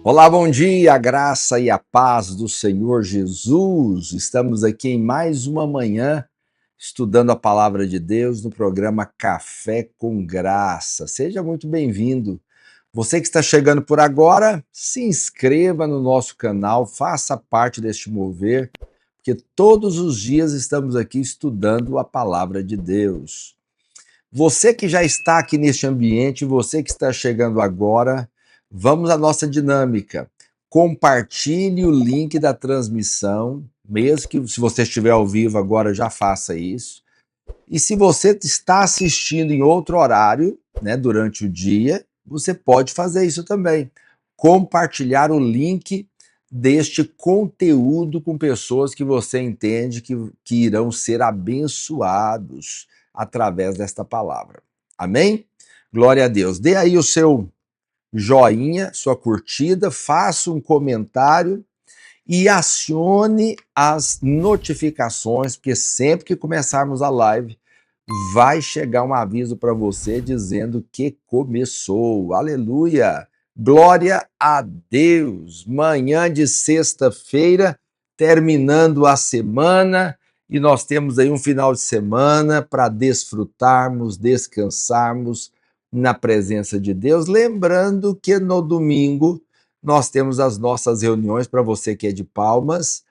Olá, bom dia, a graça e a paz do Senhor Jesus. Estamos aqui em mais uma manhã estudando a palavra de Deus no programa Café com Graça. Seja muito bem-vindo. Você que está chegando por agora, se inscreva no nosso canal, faça parte deste mover, porque todos os dias estamos aqui estudando a palavra de Deus. Você que já está aqui neste ambiente, você que está chegando agora, vamos à nossa dinâmica. Compartilhe o link da transmissão, mesmo que se você estiver ao vivo agora, já faça isso. E se você está assistindo em outro horário, né, durante o dia, você pode fazer isso também. Compartilhar o link deste conteúdo com pessoas que você entende que irão ser abençoados através desta palavra. Amém? Glória a Deus. Dê aí o seu joinha, sua curtida, faça um comentário e acione as notificações, porque sempre que começarmos a live, vai chegar um aviso para você dizendo que começou. Aleluia! Glória a Deus! Manhã de sexta-feira, terminando a semana, e nós temos aí um final de semana para desfrutarmos, descansarmos na presença de Deus. Lembrando que no domingo nós temos as nossas reuniões, para você que é de Palmas,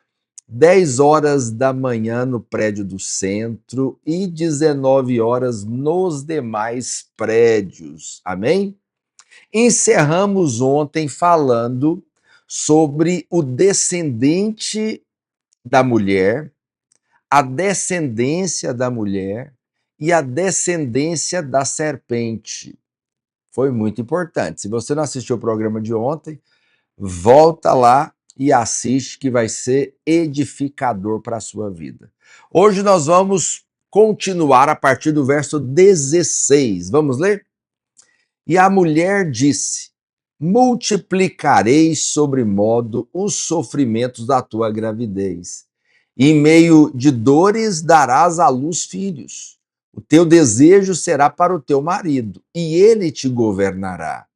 10 horas da manhã no prédio do centro e 19 horas nos demais prédios. Amém? Encerramos ontem falando sobre o descendente da mulher, a descendência da mulher e a descendência da serpente. Foi muito importante. Se você não assistiu o programa de ontem, volta lá e assiste, que vai ser edificador para a sua vida. Hoje nós vamos continuar a partir do verso 16. Vamos ler? E a mulher disse: multiplicarei sobremodo os sofrimentos da tua gravidez. Em meio de dores darás à luz filhos. O teu desejo será para o teu marido, e ele te governará.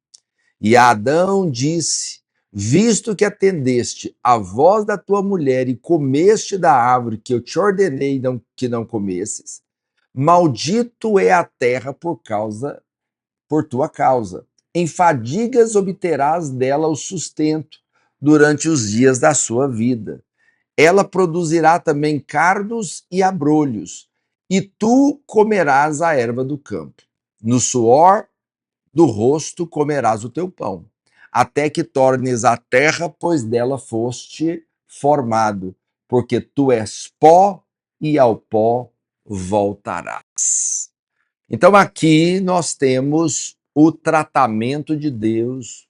E Adão disse: visto que atendeste à voz da tua mulher e comeste da árvore que eu te ordenei que não comesses, maldito é a terra por tua causa. Em fadigas obterás dela o sustento durante os dias da sua vida. Ela produzirá também cardos e abrolhos, e tu comerás a erva do campo. No suor do rosto comerás o teu pão, até que tornes a terra, pois dela foste formado, porque tu és pó e ao pó voltarás. Então aqui nós temos o tratamento de Deus,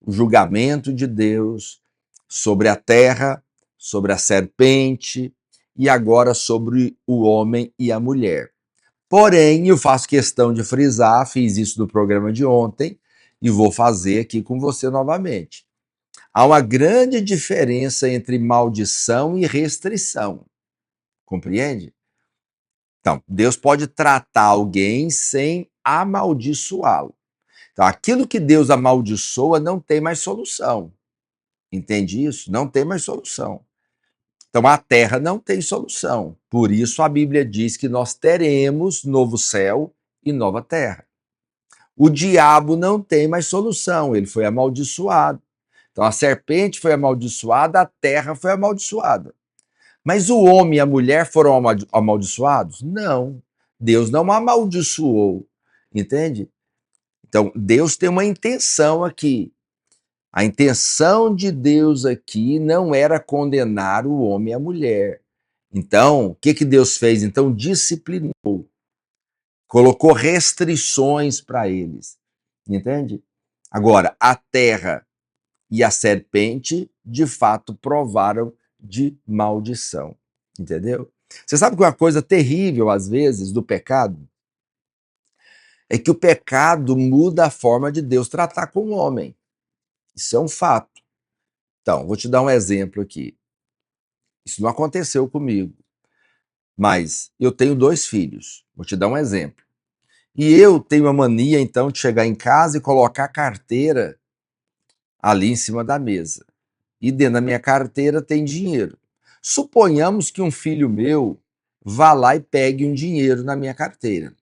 o julgamento de Deus sobre a terra, sobre a serpente e agora sobre o homem e a mulher. Porém, eu faço questão de frisar, fiz isso no programa de ontem e vou fazer aqui com você novamente. Há uma grande diferença entre maldição e restrição. Compreende? Então, Deus pode tratar alguém sem amaldiçoá-lo. Então, aquilo que Deus amaldiçoa não tem mais solução. Entende isso? Não tem mais solução. Então, a terra não tem solução. Por isso, a Bíblia diz que nós teremos novo céu e nova terra. O diabo não tem mais solução, ele foi amaldiçoado. Então, a serpente foi amaldiçoada, a terra foi amaldiçoada. Mas o homem e a mulher foram amaldiçoados? Não. Deus não amaldiçoou, entende? Então, Deus tem uma intenção aqui. A intenção de Deus aqui não era condenar o homem e a mulher. Então, o que Deus fez? Então, disciplinou, colocou restrições para eles, entende? Agora, a terra e a serpente, de fato, provaram de maldição, entendeu? Você sabe que uma coisa terrível, às vezes, do pecado, é que o pecado muda a forma de Deus tratar com o homem. Isso é um fato. Então, vou te dar um exemplo aqui. Isso não aconteceu comigo, mas eu tenho 2 filhos. Vou te dar um exemplo. E eu tenho a mania, então, de chegar em casa e colocar a carteira ali em cima da mesa. E dentro da minha carteira tem dinheiro. Suponhamos que um filho meu vá lá e pegue um dinheiro na minha carteira.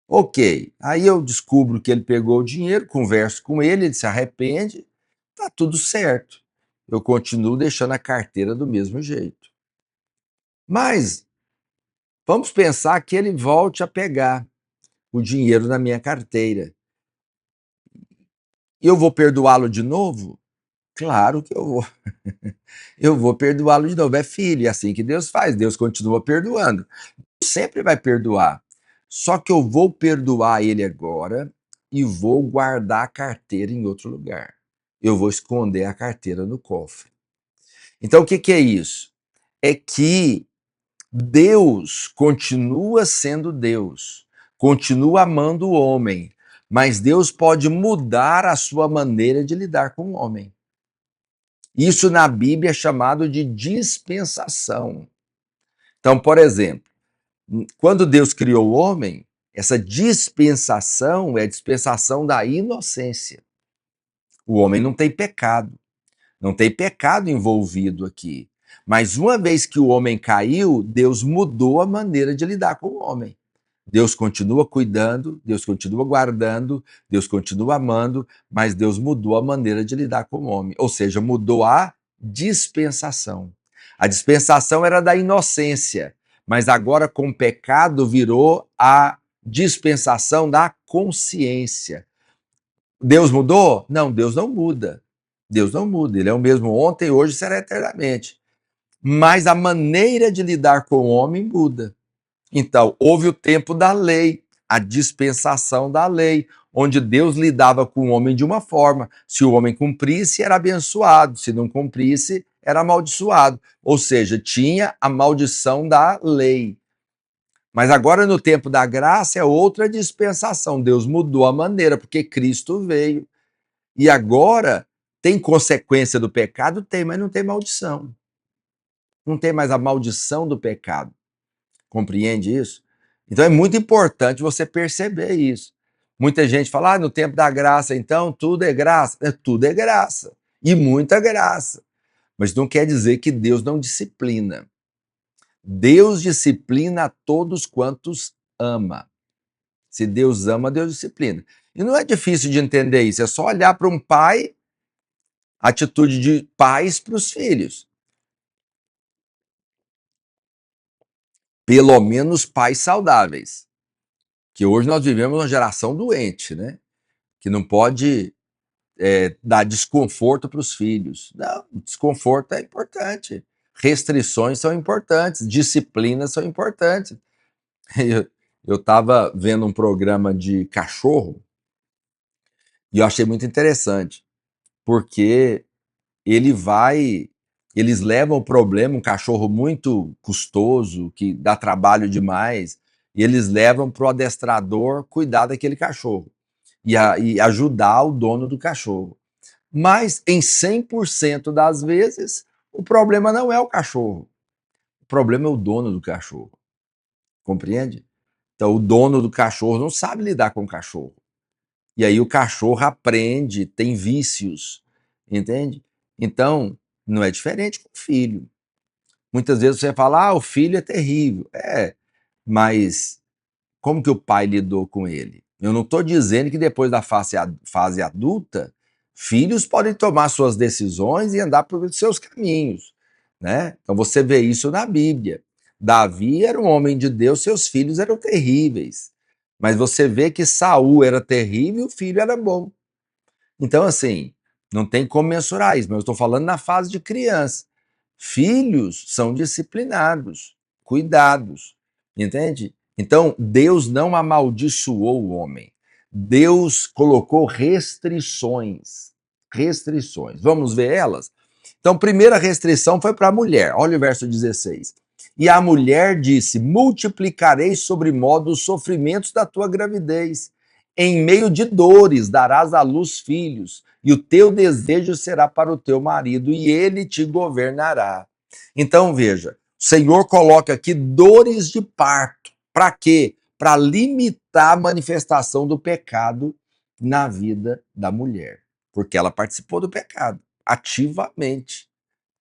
Ok, aí eu descubro que ele pegou o dinheiro, converso com ele se arrepende, tá tudo certo. Eu continuo deixando a carteira do mesmo jeito. Mas vamos pensar que ele volte a pegar o dinheiro na minha carteira. Eu vou perdoá-lo de novo? Claro que eu vou. Eu vou perdoá-lo de novo. É filho, é assim que Deus faz. Deus continua perdoando. Sempre vai perdoar. Só que eu vou perdoar ele agora e vou guardar a carteira em outro lugar. Eu vou esconder a carteira no cofre. Então, o que é isso? É que Deus continua sendo Deus, continua amando o homem, mas Deus pode mudar a sua maneira de lidar com o homem. Isso na Bíblia é chamado de dispensação. Então, por exemplo, quando Deus criou o homem, essa dispensação é a dispensação da inocência. O homem não tem pecado. Não tem pecado envolvido aqui. Mas uma vez que o homem caiu, Deus mudou a maneira de lidar com o homem. Deus continua cuidando, Deus continua guardando, Deus continua amando, mas Deus mudou a maneira de lidar com o homem. Ou seja, mudou a dispensação. A dispensação era da inocência, mas agora com o pecado virou a dispensação da consciência. Deus mudou? Não, Deus não muda. Deus não muda. Ele é o mesmo ontem, hoje e será eternamente. Mas a maneira de lidar com o homem muda. Então, houve o tempo da lei, a dispensação da lei, onde Deus lidava com o homem de uma forma. Se o homem cumprisse, era abençoado. Se não cumprisse, era amaldiçoado. Ou seja, tinha a maldição da lei. Mas agora, no tempo da graça, é outra dispensação. Deus mudou a maneira, porque Cristo veio. E agora, tem consequência do pecado? Tem, mas não tem maldição. Não tem mais a maldição do pecado. Compreende isso? Então é muito importante você perceber isso. Muita gente fala, no tempo da graça, então tudo é graça. Tudo é graça. E muita graça. Mas não quer dizer que Deus não disciplina. Deus disciplina a todos quantos ama. Se Deus ama, Deus disciplina. E não é difícil de entender isso, é só olhar para um pai, atitude de pais para os filhos. Pelo menos pais saudáveis. Que hoje nós vivemos uma geração doente, né? Que não pode dar desconforto para os filhos. Não, desconforto é importante. Restrições são importantes, disciplinas são importantes. Eu estava vendo um programa de cachorro e eu achei muito interessante, porque eles levam o problema, um cachorro muito custoso, que dá trabalho demais, e eles levam para o adestrador cuidar daquele cachorro e ajudar o dono do cachorro. Mas em 100% das vezes, o problema não é o cachorro, o problema é o dono do cachorro, compreende? Então o dono do cachorro não sabe lidar com o cachorro. E aí o cachorro aprende, tem vícios, entende? Então, não é diferente com o filho. Muitas vezes você fala, o filho é terrível. Mas como que o pai lidou com ele? Eu não estou dizendo que depois da fase adulta, filhos podem tomar suas decisões e andar por seus caminhos, né? Então você vê isso na Bíblia. Davi era um homem de Deus, seus filhos eram terríveis. Mas você vê que Saul era terrível e o filho era bom. Então, assim, não tem como mensurar isso, mas eu estou falando na fase de criança. Filhos são disciplinados, cuidados, entende? Então, Deus não amaldiçoou o homem. Deus colocou restrições. Restrições. Vamos ver elas? Então, primeira restrição foi para a mulher. Olha o verso 16. E a mulher disse: multiplicarei sobremodo os sofrimentos da tua gravidez. Em meio de dores darás à luz filhos, e o teu desejo será para o teu marido, e ele te governará. Então, veja, o Senhor coloca aqui dores de parto. Para quê? Para limitar a manifestação do pecado na vida da mulher. porque ela participou do pecado, ativamente,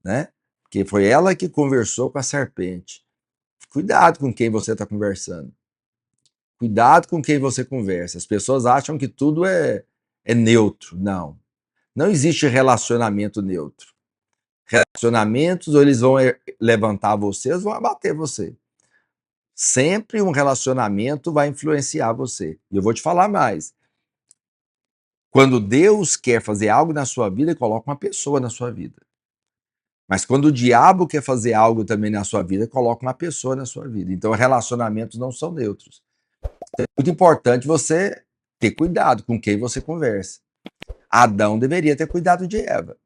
né? Porque foi ela que conversou com a serpente. Cuidado com quem você está conversando. Cuidado com quem você conversa. As pessoas acham que tudo é neutro. Não. Não existe relacionamento neutro. Relacionamentos, ou eles vão levantar você, ou vão abater você. Sempre um relacionamento vai influenciar você. E eu vou te falar mais. Quando Deus quer fazer algo na sua vida, ele coloca uma pessoa na sua vida. Mas quando o diabo quer fazer algo também na sua vida, coloca uma pessoa na sua vida. Então, relacionamentos não são neutros. Então, é muito importante você ter cuidado com quem você conversa. Adão deveria ter cuidado de Eva,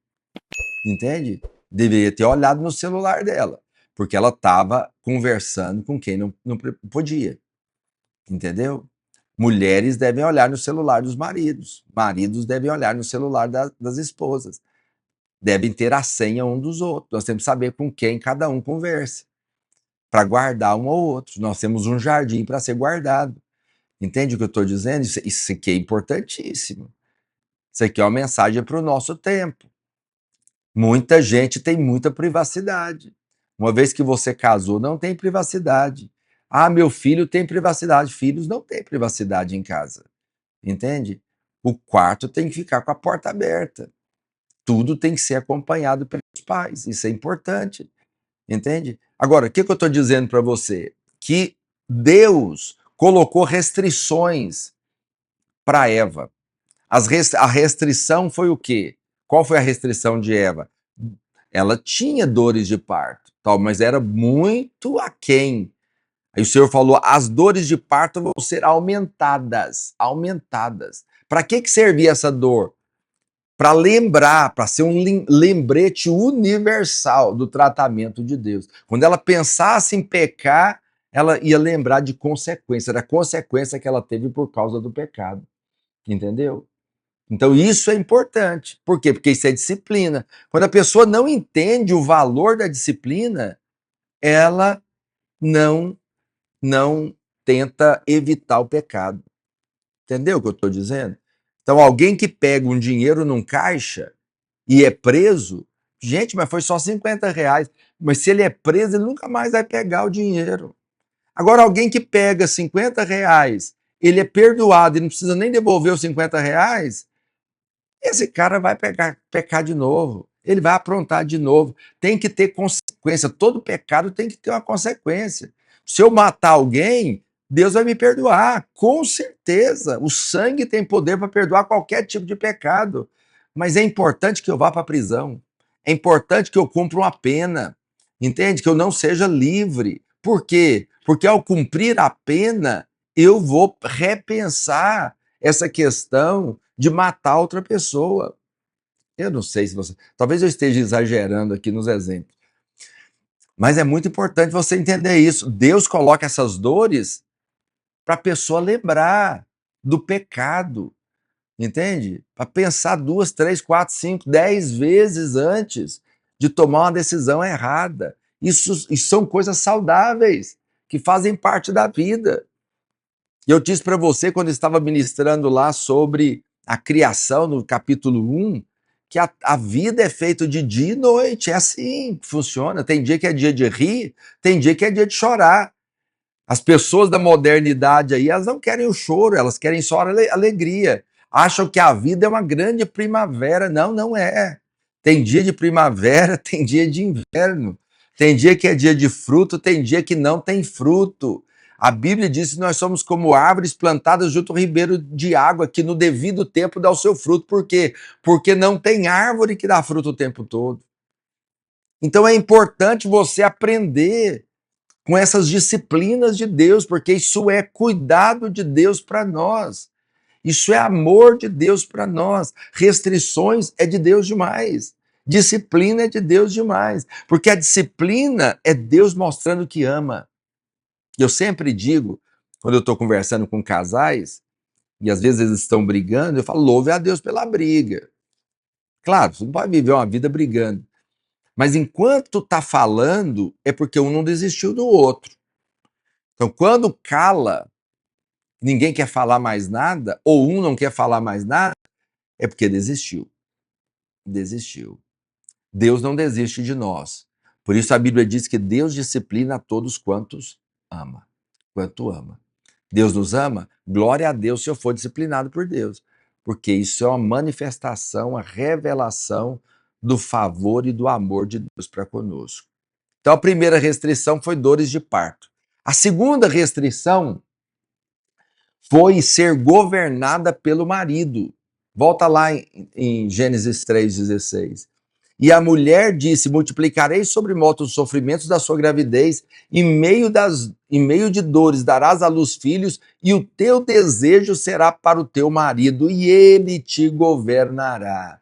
entende? Deveria ter olhado no celular dela, porque ela estava conversando com quem não podia, entendeu? Mulheres devem olhar no celular dos maridos, maridos devem olhar no celular das esposas, devem ter a senha um dos outros. Nós temos que saber com quem cada um conversa, para guardar um ao outro. Nós temos um jardim para ser guardado. Entende o que eu estou dizendo? Isso aqui é importantíssimo. Isso aqui é uma mensagem para o nosso tempo. Muita gente tem muita privacidade. Uma vez que você casou, não tem privacidade. Ah, meu filho tem privacidade. Filhos não têm privacidade em casa. Entende? O quarto tem que ficar com a porta aberta. Tudo tem que ser acompanhado pelos pais. Isso é importante. Entende? Agora, o que eu estou dizendo para você? Que Deus colocou restrições para Eva. A restrição foi o quê? Qual foi a restrição de Eva? Ela tinha dores de parto, tal, mas era muito aquém. Aí o Senhor falou: as dores de parto vão ser aumentadas. Aumentadas. Para que servia essa dor? Para lembrar, para ser um lembrete universal do tratamento de Deus. Quando ela pensasse em pecar, ela ia lembrar de consequência, da consequência que ela teve por causa do pecado. Entendeu? Então isso é importante. Por quê? Porque isso é disciplina. Quando a pessoa não entende o valor da disciplina, ela não tenta evitar o pecado. Entendeu o que eu estou dizendo? Então alguém que pega um dinheiro num caixa e é preso, gente, mas foi só R$ 50. Mas se ele é preso, ele nunca mais vai pegar o dinheiro. Agora, alguém que pega R$ 50, ele é perdoado e não precisa nem devolver os R$ 50, esse cara vai pecar de novo, ele vai aprontar de novo. Tem que ter consequência, todo pecado tem que ter uma consequência. Se eu matar alguém, Deus vai me perdoar, com certeza. O sangue tem poder para perdoar qualquer tipo de pecado. Mas é importante que eu vá para a prisão. É importante que eu cumpra uma pena. Entende? Que eu não seja livre. Por quê? Porque ao cumprir a pena, eu vou repensar essa questão de matar outra pessoa. Eu não sei se você. Talvez eu esteja exagerando aqui nos exemplos. Mas é muito importante você entender isso. Deus coloca essas dores para a pessoa lembrar do pecado. Entende? Para pensar 2, 3, 4, 5, 10 vezes antes de tomar uma decisão errada. Isso são coisas saudáveis que fazem parte da vida. E eu disse para você, quando estava ministrando lá sobre a criação, no capítulo 1, que a vida é feita de dia e noite. É assim que funciona. Tem dia que é dia de rir, tem dia que é dia de chorar. As pessoas da modernidade aí, elas não querem o choro, elas querem só a alegria. Acham que a vida é uma grande primavera. Não, não é. Tem dia de primavera, tem dia de inverno. Tem dia que é dia de fruto, tem dia que não tem fruto. A Bíblia diz que nós somos como árvores plantadas junto ao ribeiro de água, que no devido tempo dá o seu fruto. Por quê? Porque não tem árvore que dá fruto o tempo todo. Então é importante você aprender com essas disciplinas de Deus, porque isso é cuidado de Deus para nós. Isso é amor de Deus para nós. Restrições é de Deus demais. Disciplina é de Deus demais. Porque a disciplina é Deus mostrando que ama. Eu sempre digo, quando eu estou conversando com casais, e às vezes eles estão brigando, eu falo, louve a Deus pela briga. Claro, você não pode viver uma vida brigando. Mas enquanto está falando, é porque um não desistiu do outro. Então, quando cala, ninguém quer falar mais nada, ou um não quer falar mais nada, é porque desistiu. desistiu. Deus não desiste de nós. Por isso a Bíblia diz que Deus disciplina a todos quantos ama. Quanto ama. Deus nos ama? Glória a Deus se eu for disciplinado por Deus. Porque isso é uma manifestação, a revelação do favor e do amor de Deus para conosco. Então a primeira restrição foi dores de parto. A segunda restrição foi ser governada pelo marido. Volta lá em Gênesis 3,16. E a mulher disse: multiplicarei sobre modo os sofrimentos da sua gravidez, em meio de dores darás à luz filhos, e o teu desejo será para o teu marido, e ele te governará.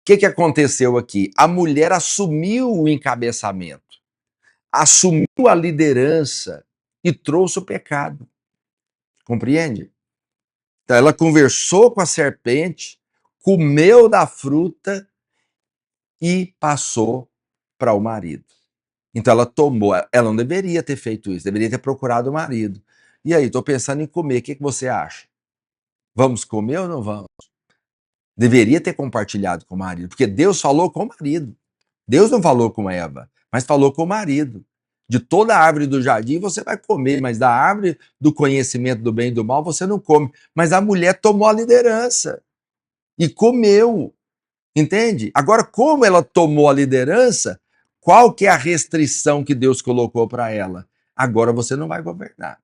O que aconteceu aqui? A mulher assumiu o encabeçamento, assumiu a liderança e trouxe o pecado. Compreende? Então ela conversou com a serpente, comeu da fruta e passou para o marido. Então ela tomou, ela não deveria ter feito isso, deveria ter procurado o marido. E aí, estou pensando em comer, o que você acha? Vamos comer ou não vamos? Deveria ter compartilhado com o marido, porque Deus falou com o marido. Deus não falou com Eva, mas falou com o marido. De toda a árvore do jardim você vai comer, mas da árvore do conhecimento do bem e do mal você não come. Mas a mulher tomou a liderança e comeu. Entende? Agora, como ela tomou a liderança, qual que é a restrição que Deus colocou para ela? Agora você não vai governar.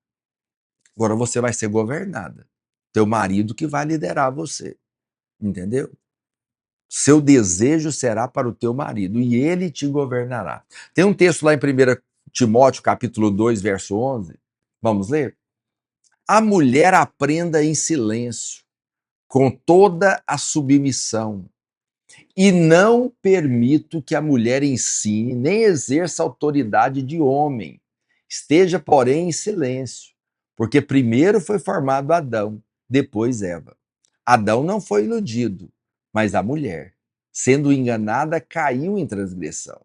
Agora você vai ser governada. Teu marido que vai liderar você. Entendeu? Seu desejo será para o teu marido e ele te governará. Tem um texto lá em 1 Timóteo, capítulo 2, verso 11. Vamos ler? A mulher aprenda em silêncio, com toda a submissão. E não permito que a mulher ensine, nem exerça autoridade de homem. Esteja, porém, em silêncio, porque primeiro foi formado Adão, depois Eva. Adão não foi iludido, mas a mulher, sendo enganada, caiu em transgressão.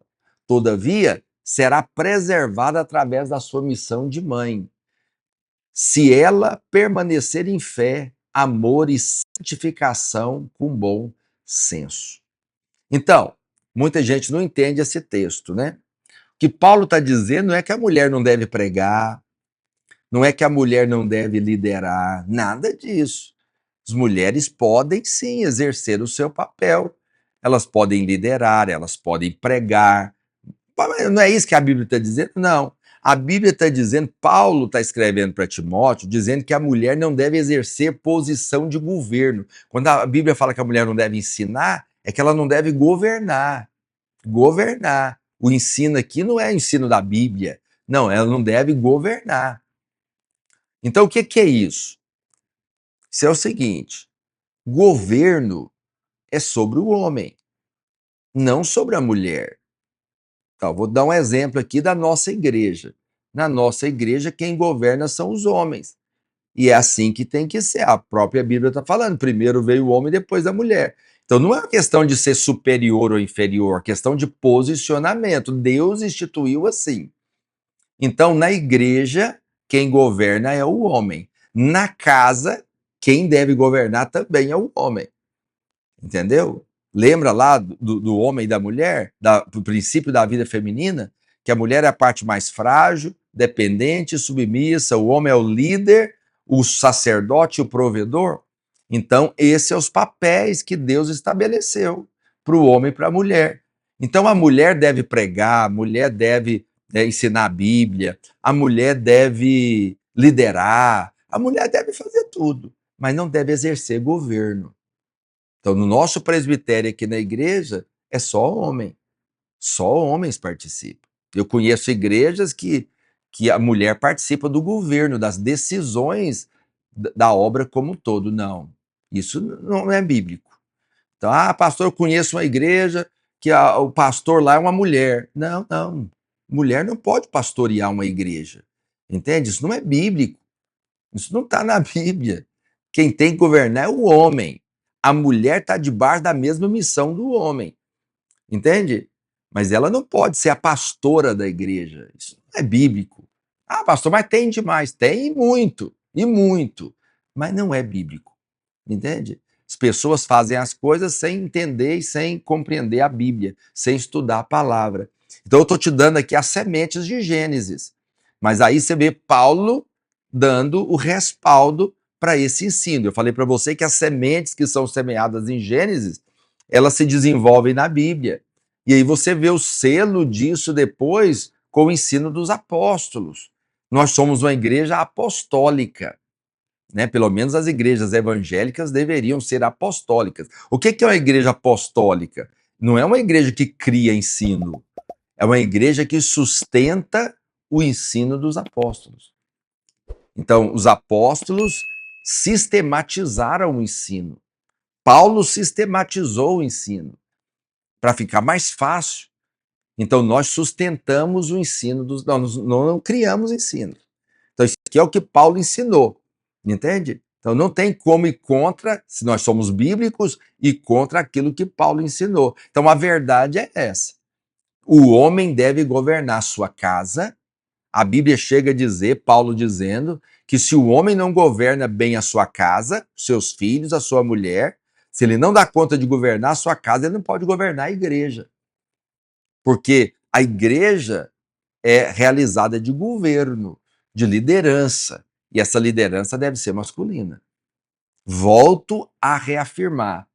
Todavia, será preservada através da sua missão de mãe, se ela permanecer em fé, amor e santificação com bom senso. Então, muita gente não entende esse texto, né? O que Paulo está dizendo não é que a mulher não deve pregar, não é que a mulher não deve liderar, nada disso. As mulheres podem sim exercer o seu papel, elas podem liderar, elas podem pregar. Não é isso que a Bíblia está dizendo? Não. A Bíblia está dizendo, Paulo está escrevendo para Timóteo, dizendo que a mulher não deve exercer posição de governo. Quando a Bíblia fala que a mulher não deve ensinar, é que ela não deve governar. Governar. O ensino aqui não é o ensino da Bíblia. Não, ela não deve governar. Então, o que é isso? Isso é o seguinte: governo é sobre o homem, não sobre a mulher. Então, vou dar um exemplo aqui da nossa igreja. Na nossa igreja, quem governa são os homens. E é assim que tem que ser. A própria Bíblia está falando. Primeiro veio o homem, depois a mulher. Então não é uma questão de ser superior ou inferior, é uma questão de posicionamento. Deus instituiu assim. Então, na igreja, quem governa é o homem. Na casa, quem deve governar também é o homem. Entendeu? Lembra lá do homem e da mulher, do princípio da vida feminina, que a mulher é a parte mais frágil, dependente, submissa, o homem é o líder, o sacerdote, o provedor. Então, esses são os papéis que Deus estabeleceu para o homem e para a mulher. Então, a mulher deve pregar, a mulher deve ensinar a Bíblia, a mulher deve liderar, a mulher deve fazer tudo, mas não deve exercer governo. Então, no nosso presbitério aqui na igreja, é só homem. Só homens participam. Eu conheço igrejas que a mulher participa do governo, das decisões da obra como um todo. Não, isso não é bíblico. Então, pastor, eu conheço uma igreja que o pastor lá é uma mulher. Não, não. Mulher não pode pastorear uma igreja. Entende? Isso não é bíblico. Isso não está na Bíblia. Quem tem que governar é o homem. A mulher está debaixo da mesma missão do homem. Entende? Mas ela não pode ser a pastora da igreja. Isso não é bíblico. Pastor, mas tem demais. Tem e muito. Mas não é bíblico. Entende? As pessoas fazem as coisas sem entender e sem compreender a Bíblia, sem estudar a palavra. Então eu estou te dando aqui as sementes de Gênesis. Mas aí você vê Paulo dando o respaldo para esse ensino. Eu falei para você que as sementes que são semeadas em Gênesis, elas se desenvolvem na Bíblia. E aí você vê o selo disso depois com o ensino dos apóstolos. Nós somos uma igreja apostólica, né? Pelo menos as igrejas evangélicas deveriam ser apostólicas. O que é uma igreja apostólica? Não é uma igreja que cria ensino, é uma igreja que sustenta o ensino dos apóstolos. Então, os apóstolos sistematizaram o ensino. Paulo sistematizou o ensino para ficar mais fácil. Então, nós sustentamos o ensino dos. Não criamos ensino. Então, isso aqui é o que Paulo ensinou. Entende? Então, não tem como ir contra, se nós somos bíblicos, e contra aquilo que Paulo ensinou. Então, a verdade é essa. O homem deve governar sua casa. A Bíblia chega a dizer, Paulo dizendo, que se o homem não governa bem a sua casa, seus filhos, a sua mulher, se ele não dá conta de governar a sua casa, ele não pode governar a igreja. Porque a igreja é realizada de governo, de liderança, e essa liderança deve ser masculina. Volto a reafirmar: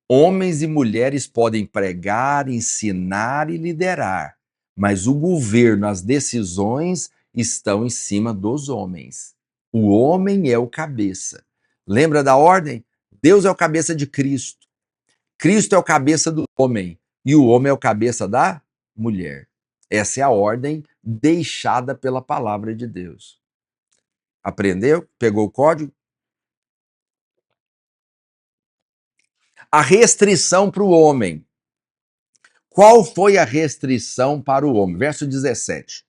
homens e mulheres podem pregar, ensinar e liderar, mas o governo, as decisões estão em cima dos homens. O homem é o cabeça. Lembra da ordem? Deus é o cabeça de Cristo. Cristo é o cabeça do homem e o homem é o cabeça da mulher. Essa é a ordem deixada pela palavra de Deus. Aprendeu? Pegou o código? A restrição para o homem. Qual foi a restrição para o homem? Verso 17.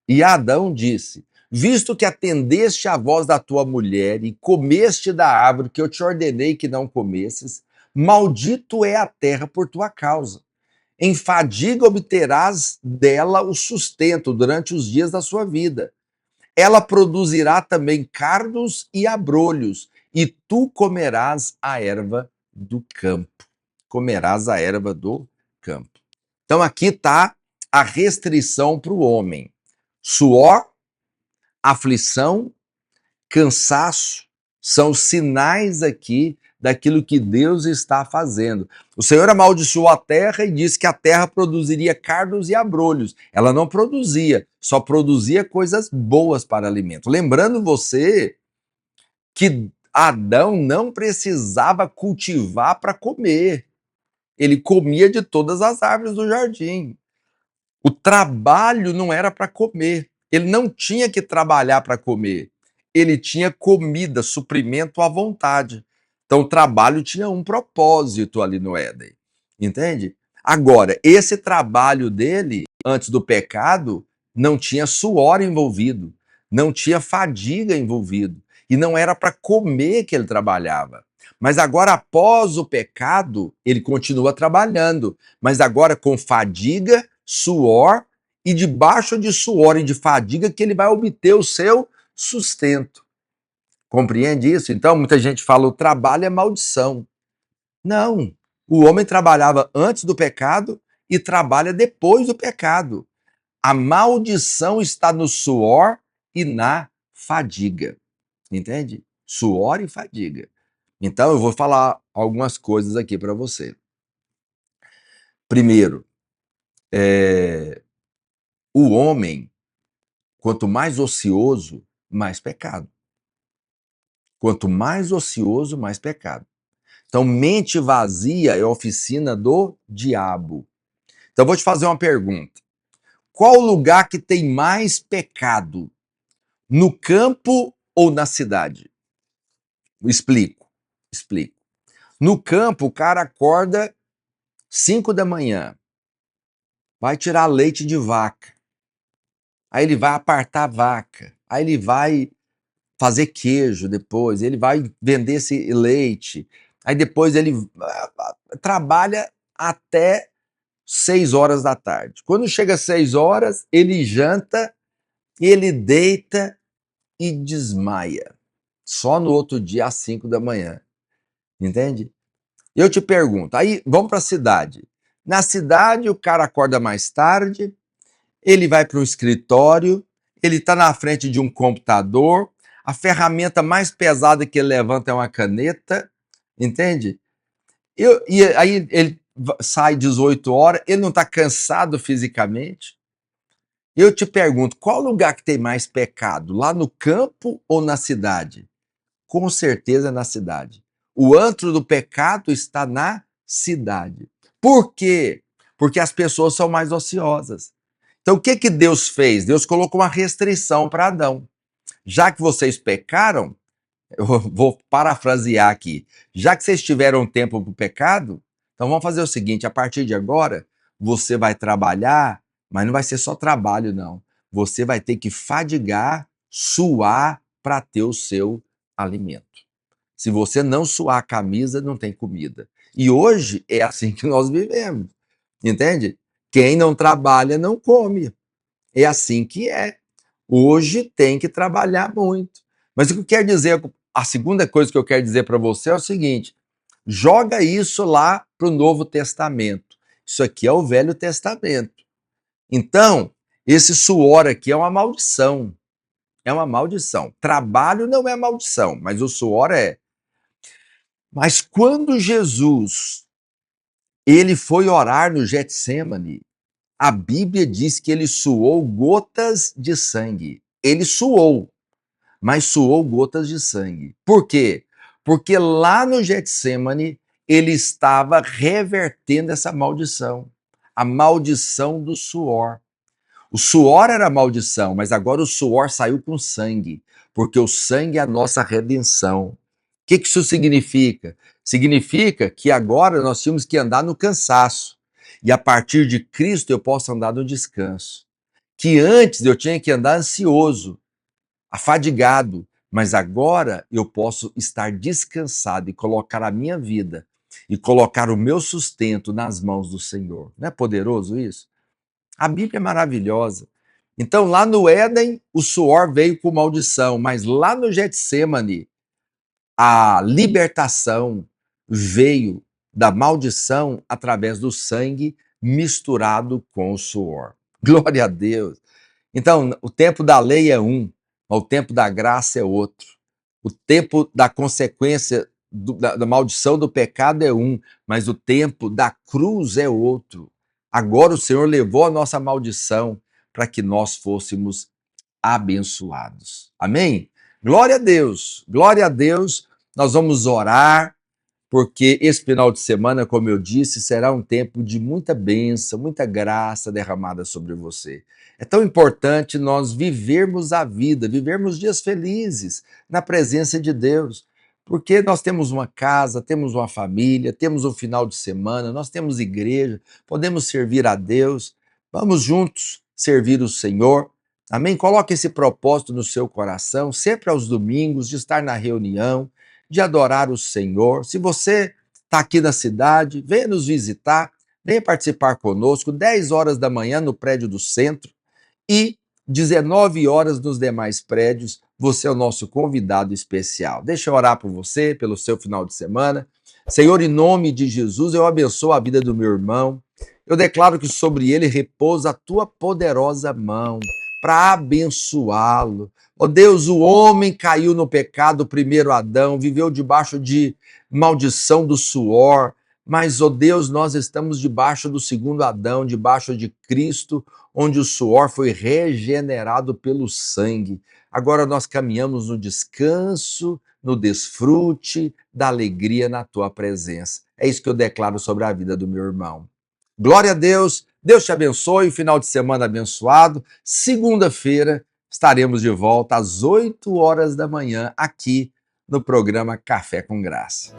E Adão disse: visto que atendeste à voz da tua mulher e comeste da árvore que eu te ordenei que não comesses, maldito é a terra por tua causa. Em fadiga obterás dela o sustento durante os dias da sua vida. Ela produzirá também cardos e abrolhos, e tu comerás a erva do campo. Comerás a erva do campo. Então aqui está a restrição para o homem. Suor, aflição, cansaço são sinais aqui daquilo que Deus está fazendo. O Senhor amaldiçoou a terra e disse que a terra produziria cardos e abrolhos. Ela não produzia, só produzia coisas boas para alimento. Lembrando você que Adão não precisava cultivar para comer. Ele comia de todas as árvores do jardim. O trabalho não era para comer. Ele não tinha que trabalhar para comer. Ele tinha comida, suprimento à vontade. Então o trabalho tinha um propósito ali no Éden. Entende? Agora, esse trabalho dele, antes do pecado, não tinha suor envolvido, não tinha fadiga envolvido. E não era para comer que ele trabalhava. Mas agora, após o pecado, ele continua trabalhando, mas agora com fadiga, suor, e debaixo de suor e de fadiga que ele vai obter o seu sustento. Compreende isso? Então, muita gente fala, o trabalho é maldição. Não, o homem trabalhava antes do pecado e trabalha depois do pecado. A maldição está no suor e na fadiga. Entende? Suor e fadiga. Então, eu vou falar algumas coisas aqui para você. Primeiro, o homem, quanto mais ocioso, mais pecado. Quanto mais ocioso, mais pecado. Então, mente vazia é a oficina do diabo. Então, eu vou te fazer uma pergunta. Qual o lugar que tem mais pecado? No campo ou na cidade? Explico. No campo, o cara acorda 5 da manhã, vai tirar leite de vaca. Aí ele vai apartar a vaca. Aí ele vai fazer queijo depois, ele vai vender esse leite. Aí depois ele trabalha até 6 horas da tarde. Quando chega às 6 horas, ele janta, ele deita e desmaia. Só no outro dia, às 5 da manhã. Entende? Eu te pergunto, aí vamos para a cidade. Na cidade, o cara acorda mais tarde, ele vai para um escritório, ele está na frente de um computador, a ferramenta mais pesada que ele levanta é uma caneta, entende? E aí ele sai 18 horas, ele não está cansado fisicamente. Eu te pergunto, qual lugar que tem mais pecado? Lá no campo ou na cidade? Com certeza na cidade. O antro do pecado está na cidade. Por quê? Porque as pessoas são mais ociosas. Então, o que que Deus fez? Deus colocou uma restrição para Adão. Já que vocês pecaram, eu vou parafrasear aqui. Já que vocês tiveram tempo para o pecado, então vamos fazer o seguinte: a partir de agora, você vai trabalhar, mas não vai ser só trabalho, não. Você vai ter que fadigar, suar para ter o seu alimento. Se você não suar a camisa, não tem comida. E hoje é assim que nós vivemos, entende? Quem não trabalha não come. É assim que é. Hoje tem que trabalhar muito. Mas o que eu quero dizer, a segunda coisa que eu quero dizer para você é o seguinte: joga isso lá para o Novo Testamento. Isso aqui é o Velho Testamento. Então, esse suor aqui é uma maldição. É uma maldição. Trabalho não é maldição, mas o suor é. Mas quando Jesus ele foi orar no Getsêmani, a Bíblia diz que ele suou gotas de sangue. Ele suou, mas suou gotas de sangue. Por quê? Porque lá no Getsêmani ele estava revertendo essa maldição, a maldição do suor. O suor era maldição, mas agora o suor saiu com sangue, porque o sangue é a nossa redenção. O que isso significa? Significa que agora nós temos que andar no cansaço. E a partir de Cristo eu posso andar no descanso. Que antes eu tinha que andar ansioso, afadigado, mas agora eu posso estar descansado e colocar a minha vida e colocar o meu sustento nas mãos do Senhor. Não é poderoso isso? A Bíblia é maravilhosa. Então, lá no Éden, o suor veio com maldição, mas lá no Getsêmani, a libertação veio da maldição através do sangue misturado com o suor. Glória a Deus. Então, o tempo da lei é um, mas o tempo da graça é outro. O tempo da consequência da maldição do pecado é um, mas o tempo da cruz é outro. Agora o Senhor levou a nossa maldição para que nós fôssemos abençoados. Amém? Glória a Deus, glória a Deus. Nós vamos orar, porque esse final de semana, como eu disse, será um tempo de muita bênção, muita graça derramada sobre você. É tão importante nós vivermos a vida, vivermos dias felizes na presença de Deus, porque nós temos uma casa, temos uma família, temos um final de semana, nós temos igreja, podemos servir a Deus. Vamos juntos servir o Senhor. Amém? Coloque esse propósito no seu coração, sempre aos domingos, de estar na reunião, de adorar o Senhor. Se você está aqui na cidade, venha nos visitar, venha participar conosco, 10 horas da manhã no prédio do centro e 19 horas nos demais prédios. Você é o nosso convidado especial. Deixa eu orar por você, pelo seu final de semana. Senhor, em nome de Jesus, eu abençoo a vida do meu irmão. Eu declaro que sobre ele repousa a tua poderosa mão para abençoá-lo. Ó Deus, o homem caiu no pecado, o primeiro Adão, viveu debaixo de maldição do suor, mas, ó Deus, nós estamos debaixo do segundo Adão, debaixo de Cristo, onde o suor foi regenerado pelo sangue. Agora nós caminhamos no descanso, no desfrute da alegria na tua presença. É isso que eu declaro sobre a vida do meu irmão. Glória a Deus, Deus te abençoe, final de semana abençoado. Segunda-feira estaremos de volta às 8 horas da manhã aqui no programa Café com Graça.